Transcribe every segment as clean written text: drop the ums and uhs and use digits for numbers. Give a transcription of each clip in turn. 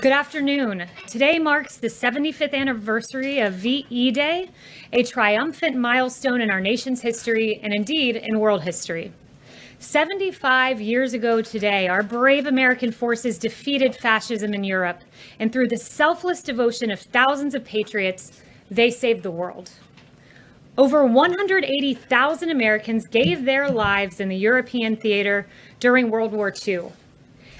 Good afternoon. Today marks the 75th anniversary of VE Day, a triumphant milestone in our nation's history and indeed in world history. 75 years ago today, our brave American forces defeated fascism in Europe, and through the selfless devotion of thousands of patriots, they saved the world. Over 180,000 Americans gave their lives in the European theater during World War II.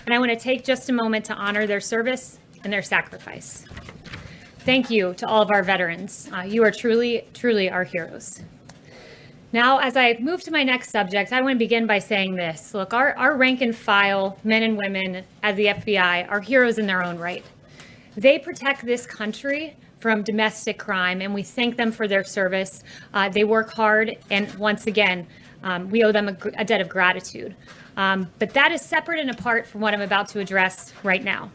And I want to take just a moment to honor their service and their sacrifice. Thank you to all of our veterans. You are truly, truly our heroes. Now, as I move to my next subject, I want to begin by saying this. Look, our rank and file men and women at the FBI are heroes in their own right. They protect this country from domestic crime, and we thank them for their service. They work hard, and once again, we owe them a debt of gratitude. But that is separate and apart from what I'm about to address right now.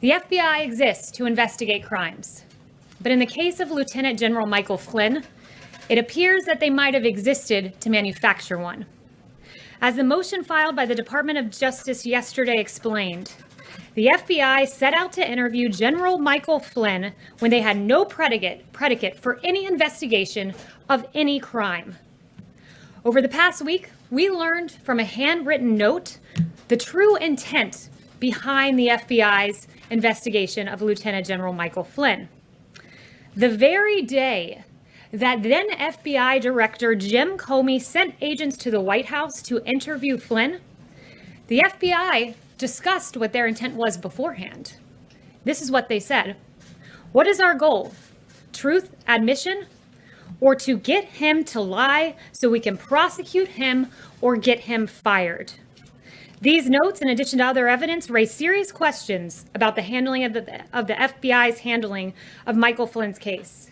The FBI exists to investigate crimes, but in the case of Lieutenant General Michael Flynn, it appears that they might have existed to manufacture one. As the motion filed by the Department of Justice yesterday explained, the FBI set out to interview General Michael Flynn when they had no predicate for any investigation of any crime. Over the past week, we learned from a handwritten note the true intent behind the FBI's investigation of Lieutenant General Michael Flynn. The very day that then FBI Director Jim Comey sent agents to the White House to interview Flynn, the FBI discussed what their intent was beforehand. This is what they said. What is our goal? Truth, admission, or to get him to lie so we can prosecute him or get him fired? These notes, in addition to other evidence, raise serious questions about the handling of the FBI's handling of Michael Flynn's case.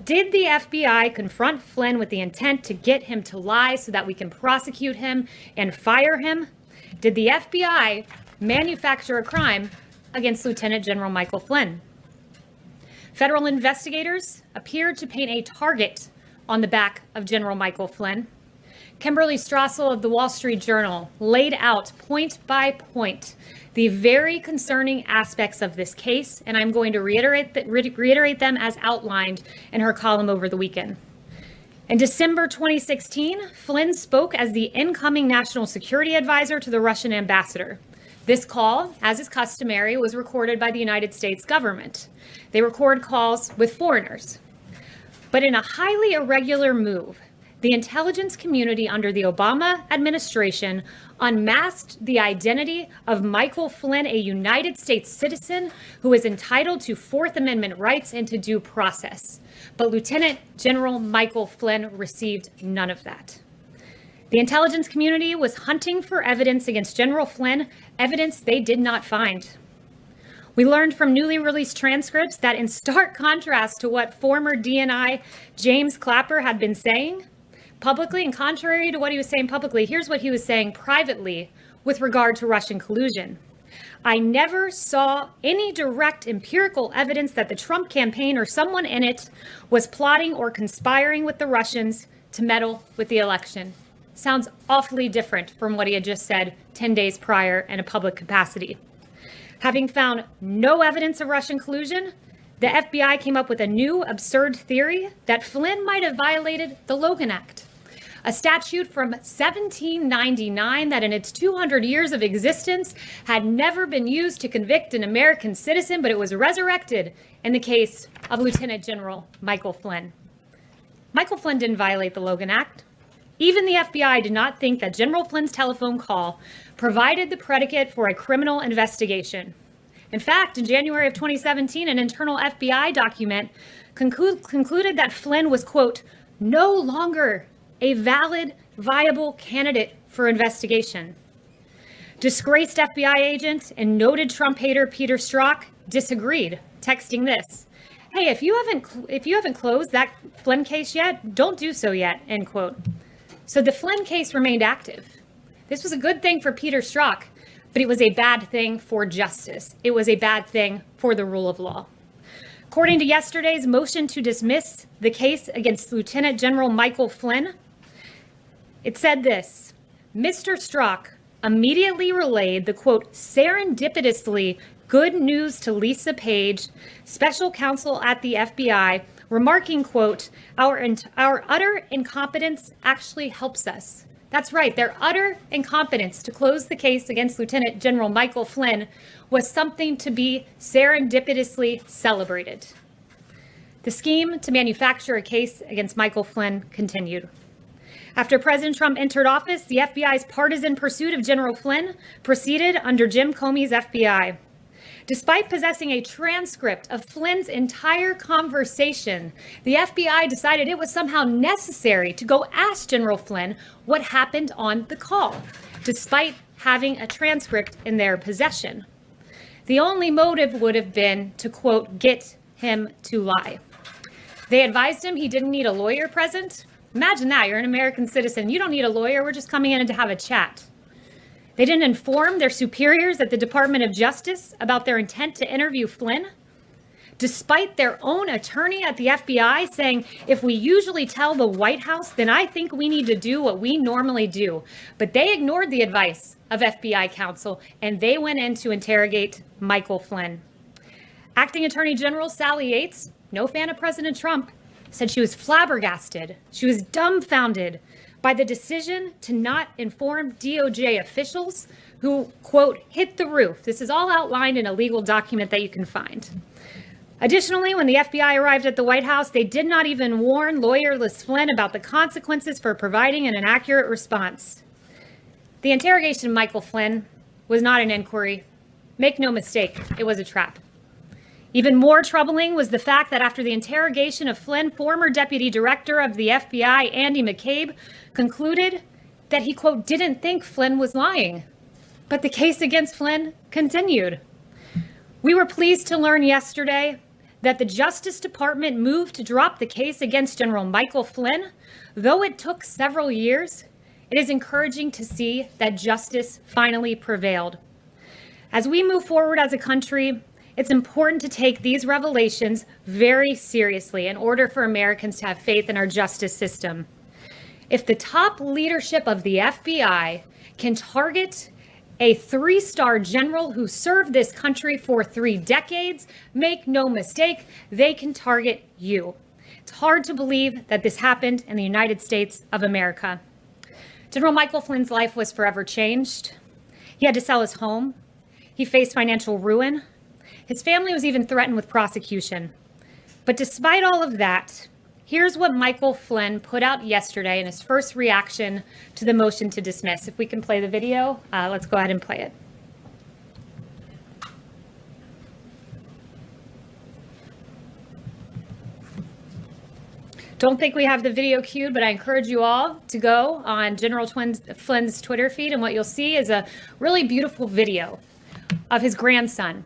Did the FBI confront Flynn with the intent to get him to lie so that we can prosecute him and fire him? Did the FBI manufacture a crime against Lieutenant General Michael Flynn? Federal investigators appeared to paint a target on the back of General Michael Flynn. Kimberly Strassel of the Wall Street Journal laid out point by point the very concerning aspects of this case, and I'm going to reiterate them as outlined in her column over the weekend. In December 2016, Flynn spoke as the incoming national security advisor to the Russian ambassador. This call, as is customary, was recorded by the United States government. They record calls with foreigners. But in a highly irregular move, the intelligence community under the Obama administration unmasked the identity of Michael Flynn, a United States citizen who is entitled to Fourth Amendment rights and to due process. But Lieutenant General Michael Flynn received none of that. The intelligence community was hunting for evidence against General Flynn, evidence they did not find. We learned from newly released transcripts that in stark contrast to what former DNI James Clapper had been saying publicly, and contrary to what he was saying publicly, here's what he was saying privately with regard to Russian collusion. I never saw any direct empirical evidence that the Trump campaign or someone in it was plotting or conspiring with the Russians to meddle with the election. Sounds awfully different from what he had just said 10 days prior in a public capacity. Having found no evidence of Russian collusion, the FBI came up with a new absurd theory that Flynn might have violated the Logan Act, a statute from 1799 that in its 200 years of existence had never been used to convict an American citizen, but it was resurrected in the case of Lieutenant General Michael Flynn. Michael Flynn didn't violate the Logan Act. Even the FBI did not think that General Flynn's telephone call provided the predicate for a criminal investigation. In fact, in January of 2017, an internal FBI document concluded that Flynn was, quote, no longer a valid, viable candidate for investigation. Disgraced FBI agent and noted Trump hater Peter Strzok disagreed, texting this: hey, if you haven't closed that Flynn case yet, don't do so yet, end quote. So the Flynn case remained active. This was a good thing for Peter Strzok, but it was a bad thing for justice. It was a bad thing for the rule of law. According to yesterday's motion to dismiss the case against Lieutenant General Michael Flynn, it said this: Mr. Strzok immediately relayed the, quote, serendipitously Good news to Lisa Page, special counsel at the FBI, remarking, quote, our utter incompetence actually helps us. That's right, their utter incompetence to close the case against Lieutenant General Michael Flynn was something to be serendipitously celebrated. The scheme to manufacture a case against Michael Flynn continued. After President Trump entered office, the FBI's partisan pursuit of General Flynn proceeded under Jim Comey's FBI. Despite possessing a transcript of Flynn's entire conversation, the FBI decided it was somehow necessary to go ask General Flynn what happened on the call, despite having a transcript in their possession. The only motive would have been to, quote, get him to lie. They advised him he didn't need a lawyer present. Imagine that, you're an American citizen. You don't need a lawyer, we're just coming in to have a chat. They didn't inform their superiors at the Department of Justice about their intent to interview Flynn, despite their own attorney at the FBI saying, if we usually tell the White House, then I think we need to do what we normally do. But they ignored the advice of FBI counsel, and they went in to interrogate Michael Flynn. Acting Attorney General Sally Yates, no fan of President Trump, said she was flabbergasted, she was dumbfounded by the decision to not inform DOJ officials who, quote, hit the roof. This is all outlined in a legal document that you can find. Additionally, when the FBI arrived at the White House, they did not even warn lawyerless Flynn about the consequences for providing an inaccurate response. The interrogation of Michael Flynn was not an inquiry. Make no mistake, it was a trap. Even more troubling was the fact that after the interrogation of Flynn, former Deputy Director of the FBI, Andy McCabe, concluded that he, quote, didn't think Flynn was lying. But the case against Flynn continued. We were pleased to learn yesterday that the Justice Department moved to drop the case against General Michael Flynn. Though it took several years, it is encouraging to see that justice finally prevailed. As we move forward as a country, it's important to take these revelations very seriously in order for Americans to have faith in our justice system. If the top leadership of the FBI can target a 3-star general who served this country for 3 decades, make no mistake, they can target you. It's hard to believe that this happened in the United States of America. General Michael Flynn's life was forever changed. He had to sell his home. He faced financial ruin. His family was even threatened with prosecution. But despite all of that, here's what Michael Flynn put out yesterday in his first reaction to the motion to dismiss. If we can play the video, let's go ahead and play it. Don't think we have the video queued, but I encourage you all to go on General Flynn's Twitter feed, and what you'll see is a really beautiful video of his grandson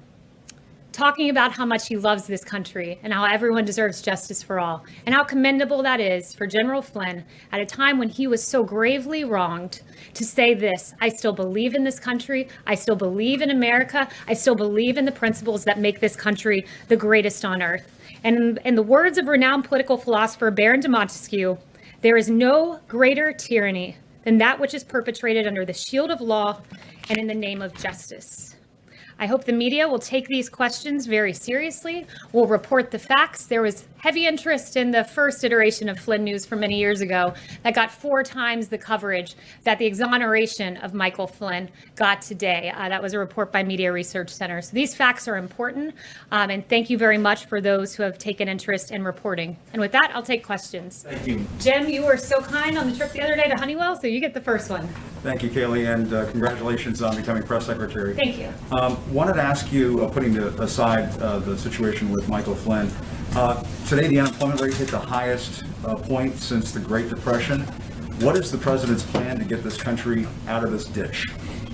talking about how much he loves this country and how everyone deserves justice for all, and how commendable that is for General Flynn at a time when he was so gravely wronged to say this: I still believe in this country, I still believe in America, I still believe in the principles that make this country the greatest on earth. And in the words of renowned political philosopher Baron de Montesquieu, there is no greater tyranny than that which is perpetrated under the shield of law and in the name of justice. I hope the media will take these questions very seriously. We'll report the facts. There was heavy interest in the first iteration of Flynn News from many years ago that got 4 times the coverage that the exoneration of Michael Flynn got today. That was a report by Media Research Center. So these facts are important, and thank you very much for those who have taken interest in reporting. And with that, I'll take questions. Thank you. Jim, you were so kind on the trip the other day to Honeywell, so you get the first one. Thank you, Kayleigh, and congratulations on becoming press secretary. Thank you. Wanted to ask you, putting aside the situation with Michael Flynn, today the unemployment rate hit the highest point since the Great Depression. What is the president's plan to get this country out of this ditch?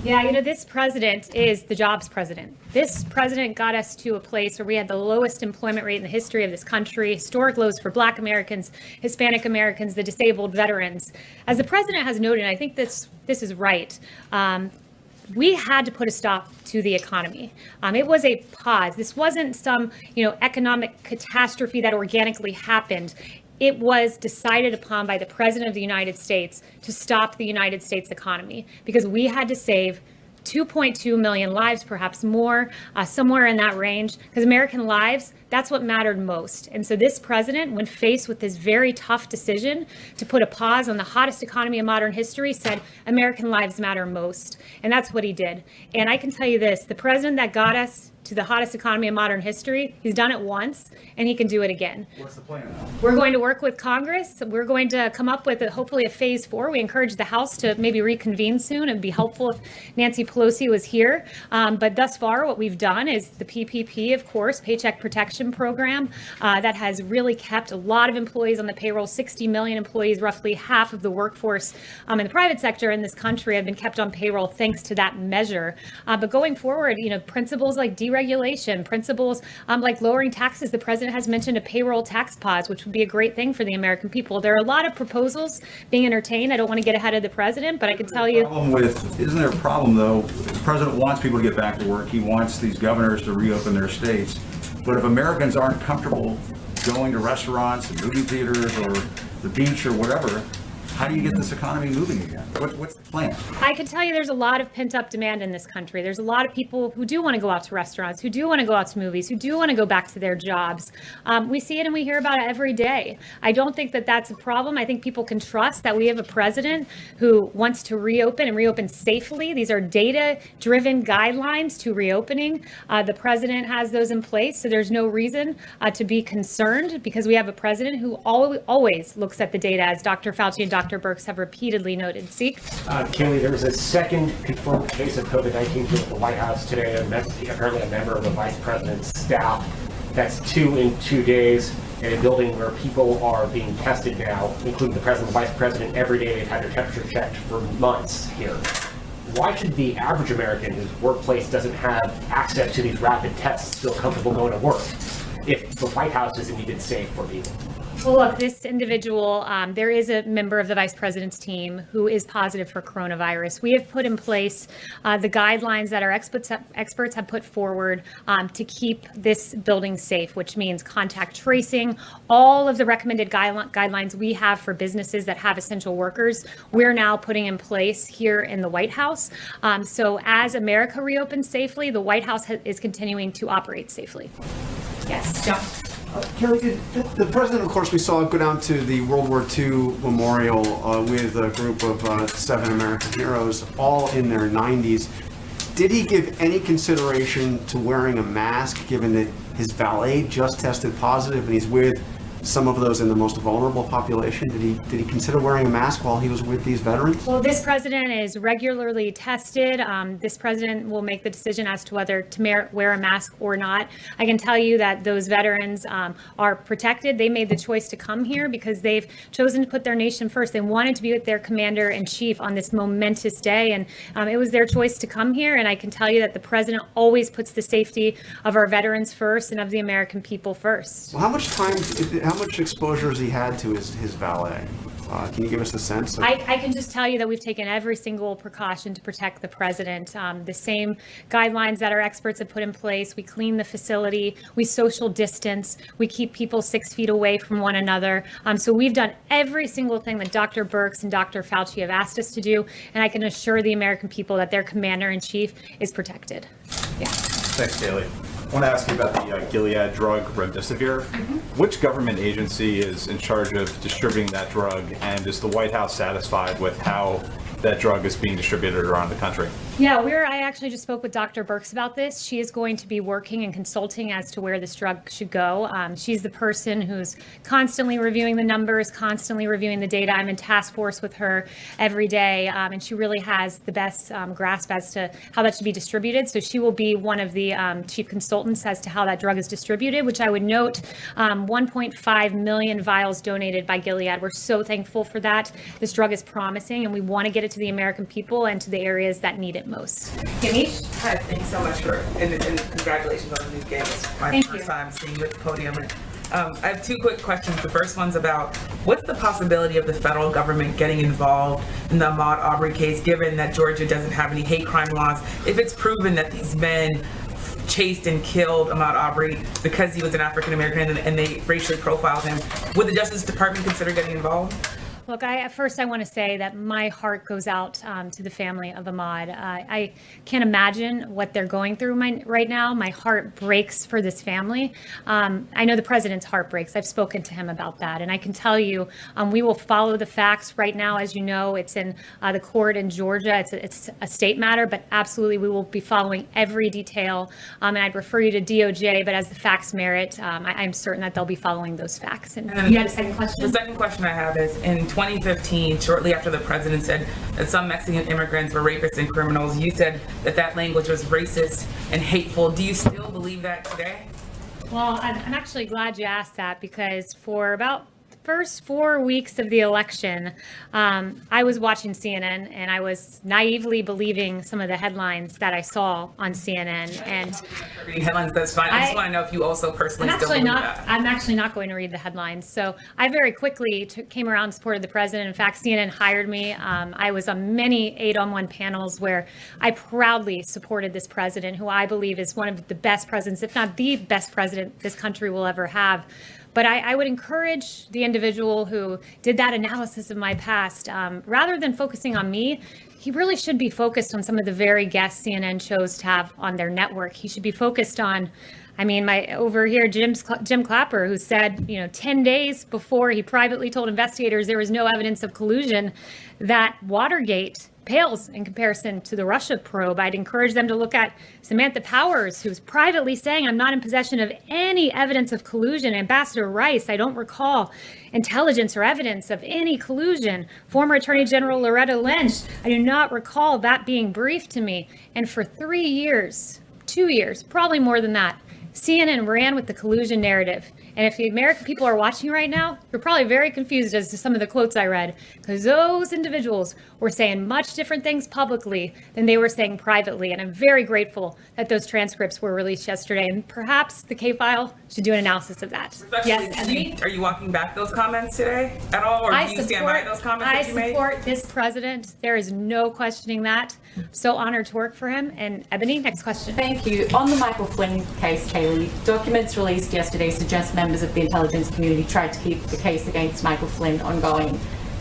Yeah, you know, this president is the jobs president. This president got us to a place where we had the lowest employment rate in the history of this country, historic lows for Black Americans, Hispanic Americans, the disabled, veterans. As the president has noted, and I think this is right, we had to put a stop to the economy. It was a pause. This wasn't some, economic catastrophe that organically happened. It was decided upon by the President of the United States to stop the United States economy because we had to save 2.2 million lives, perhaps more, somewhere in that range, because American lives, that's what mattered most. And so this president, when faced with this very tough decision to put a pause on the hottest economy in modern history, said American lives matter most. And that's what he did. And I can tell you this, the president that got us to the hottest economy in modern history, he's done it once, and he can do it again. What's the plan now? We're going to work with Congress. We're going to come up with hopefully a phase 4. We encourage the House to maybe reconvene soon. It'd be helpful if Nancy Pelosi was here. But thus far, what we've done is the PPP, of course, Paycheck Protection Program, that has really kept a lot of employees on the payroll. 60 million employees, roughly half of the workforce in the private sector in this country, have been kept on payroll thanks to that measure. But going forward, principles like deregulation, principles like lowering taxes. The president has mentioned a payroll tax pause, which would be a great thing for the American people. There are a lot of proposals being entertained. I don't want to get ahead of the president, but I can tell you. Isn't there a problem, though? The president wants people to get back to work. He wants these governors to reopen their states. But if Americans aren't comfortable going to restaurants and movie theaters or the beach or whatever, how do you get this economy moving again? What's the plan? I can tell you there's a lot of pent-up demand in this country. There's a lot of people who do want to go out to restaurants, who do want to go out to movies, who do want to go back to their jobs. We see it and we hear about it every day. I don't think that that's a problem. I think people can trust that we have a president who wants to reopen and reopen safely. These are data-driven guidelines to reopening. The president has those in place, so there's no reason to be concerned because we have a president who always looks at the data, as Dr. Fauci and Dr. Birx have repeatedly noted. Seek. Kayleigh, there was a second confirmed case of COVID-19 at the White House today, apparently a member of the vice president's staff. That's 2 in 2 days in a building where people are being tested now, including the president and vice president. Every day they've had their temperature checked for months here. Why should the average American whose workplace doesn't have access to these rapid tests feel comfortable going to work if the White House isn't even safe for people? Well, look, this individual, there is a member of the vice president's team who is positive for coronavirus. We have put in place the guidelines that our experts have put forward to keep this building safe, which means contact tracing, all of the recommended guidelines we have for businesses that have essential workers, we're now putting in place here in the White House. So as America reopens safely, the White House is continuing to operate safely. Yes, John. Kayleigh, the president, of course, we saw go down to the World War II memorial with a group of 7 American heroes, all in their 90s. Did he give any consideration to wearing a mask, given that his valet just tested positive and he's with some of those in the most vulnerable population? Did he consider wearing a mask while he was with these veterans? Well, this president is regularly tested. This president will make the decision as to whether to wear a mask or not. I can tell you that those veterans are protected. They made the choice to come here because they've chosen to put their nation first. They wanted to be with their commander in chief on this momentous day, and it was their choice to come here. And I can tell you that the president always puts the safety of our veterans first and of the American people first. Well, how much exposure has he had to his valet? Can you give us a sense? I can just tell you that we've taken every single precaution to protect the president. The same guidelines that our experts have put in place. We clean the facility, we social distance, we keep people 6 feet away from one another. So we've done every single thing that Dr. Birx and Dr. Fauci have asked us to do, and I can assure the American people that their commander-in-chief is protected. Yeah. Thanks, Kayleigh. I want to ask you about the Gilead drug, remdesivir. Which government agency is in charge of distributing that drug, and is the White House satisfied with how that drug is being distributed around the country? Yeah, I actually just spoke with Dr. Birx about this. She is going to be working and consulting as to where this drug should go. She's the person who's constantly reviewing the numbers, constantly reviewing the data. I'm in task force with her every day, and she really has the best grasp as to how that should be distributed. So she will be one of the chief consultants as to how that drug is distributed, which I would note 1.5 million vials donated by Gilead. We're so thankful for that. This drug is promising, and we want to get it to the American people and to the areas that need it most. Ganesh? Hi, thanks so much and congratulations on the new game. It's my first time seeing you at the podium. And, I have 2 quick questions. The first one's about what's the possibility of the federal government getting involved in the Ahmaud Arbery case, given that Georgia doesn't have any hate crime laws? If it's proven that these men chased and killed Ahmaud Arbery because he was an African American and they racially profiled him, would the Justice Department consider getting involved? Look, first I want to say that my heart goes out to the family of Ahmaud. I can't imagine what they're going through right now. My heart breaks for this family. I know the president's heart breaks. I've spoken to him about that. And I can tell you, we will follow the facts. Right now, as you know, it's in the court in Georgia. It's a state matter, but absolutely we will be following every detail. And I'd refer you to DOJ, but as the facts merit, I'm certain that they'll be following those facts. And you had a second question? The second question I have is, in 2015, shortly after the president said that some Mexican immigrants were rapists and criminals, you said that language was racist and hateful. Do you still believe that today? Well, I'm actually glad you asked that, because for about first 4 weeks of the election, I was watching CNN and I was naively believing some of the headlines that I saw on CNN. And reading headlines, that's fine. I just want to know if you also personally still believe that. I'm actually not going to read the headlines. So I very quickly came around and supported the president. In fact, CNN hired me. I was on many 8-on-1 panels where I proudly supported this president, who I believe is one of the best presidents, if not the best president this country will ever have. But I would encourage the individual who did that analysis of my past, rather than focusing on me, he really should be focused on some of the very guests CNN chose to have on their network. He should be focused on, over here, Jim Clapper, who said, 10 days before he privately told investigators there was no evidence of collusion, that Watergate pales in comparison to the Russia probe. I'd encourage them to look at Samantha Powers, who's privately saying, I'm not in possession of any evidence of collusion. Ambassador Rice, I don't recall intelligence or evidence of any collusion. Former Attorney General Loretta Lynch, I do not recall that being briefed to me. And for 3 years, 2 years, probably more than that, CNN ran with the collusion narrative. And if the American people are watching right now, you're probably very confused as to some of the quotes I read, because those individuals were saying much different things publicly than they were saying privately. And I'm very grateful that those transcripts were released yesterday. And perhaps the K-file should do an analysis of that. Yes, are you walking back those comments today at all? Or do you stand by those comments that you made? I support this president. There is no questioning that. So honored to work for him. And Ebony, next question. Thank you. On the Michael Flynn case, Kayleigh, documents released yesterday suggest members of the intelligence community tried to keep the case against Michael Flynn ongoing.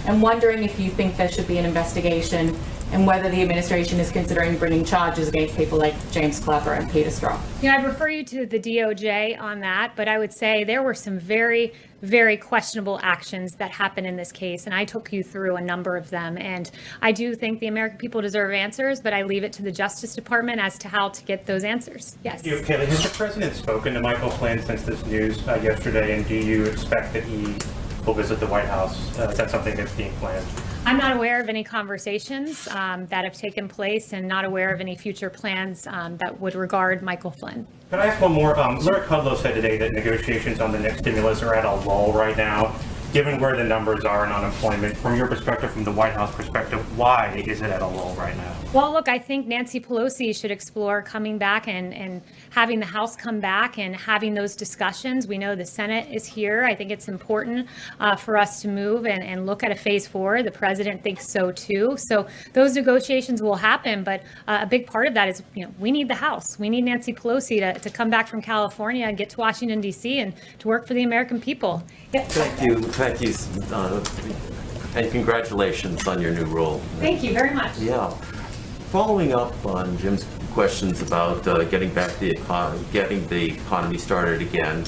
I'm wondering if you think there should be an investigation and whether the administration is considering bringing charges against people like James Clapper and Peter Strzok. I'd refer you to the DOJ on that, but I would say there were some very, very questionable actions that happened in this case, and I took you through a number of them. And I do think the American people deserve answers, but I leave it to the Justice Department as to how to get those answers. Yes. Kayleigh, has the president spoken to Michael Flynn since this news yesterday, and do you expect that he will visit the White House? Is that something that's being planned? I'm not aware of any conversations that have taken place, and not aware of any future plans that would regard Michael Flynn. Can I ask one more? Lyric Kudlow said today that negotiations on the next stimulus are at a lull right now. Given where the numbers are in unemployment, from your perspective, from the White House perspective, why is it at a lull right now? Well, look, I think Nancy Pelosi should explore coming back and having the House come back and having those discussions. We know the Senate is here. I think it's important for us to move and look at a phase 4. The president thinks so too. So those negotiations will happen. But a big part of that is, we need the House. We need Nancy Pelosi to come back from California and get to Washington, D.C. and to work for the American people. Yeah. Thank you, and congratulations on your new role. Thank you very much. Yeah. Following up on Jim's questions about getting the economy started again,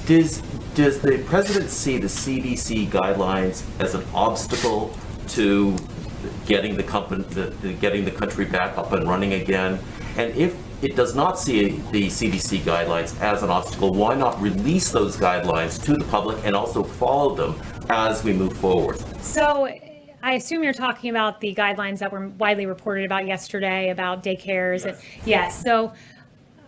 does the president see the CDC guidelines as an obstacle to getting the country back up and running again? And if it does not see the CDC guidelines as an obstacle, why not release those guidelines to the public and also follow them as we move forward? So I assume you're talking about the guidelines that were widely reported about yesterday about daycares. Yes. So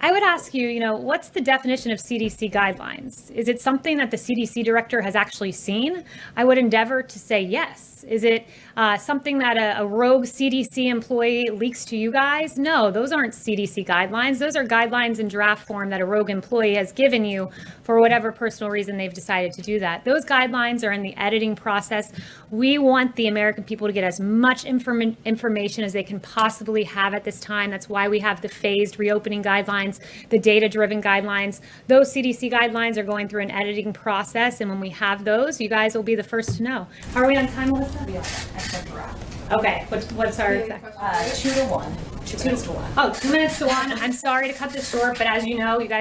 I would ask you, what's the definition of CDC guidelines? Is it something that the CDC director has actually seen? I would endeavor to say yes. Is it something that a rogue CDC employee leaks to you guys? No, those aren't CDC guidelines. Those are guidelines in draft form that a rogue employee has given you for whatever personal reason they've decided to do that. Those guidelines are in the editing process. We want the American people to get as much information as they can possibly have at this time. That's why we have the phased reopening guidelines guidelines, the data-driven guidelines. Those CDC guidelines are going through an editing process, and when we have those, you guys will be the first to know. Are we on time, Melissa? Okay, what's our? 2 to 1. 2 minutes to 1. Oh, 2 minutes to 1. I'm sorry to cut this short, but as you know, you guys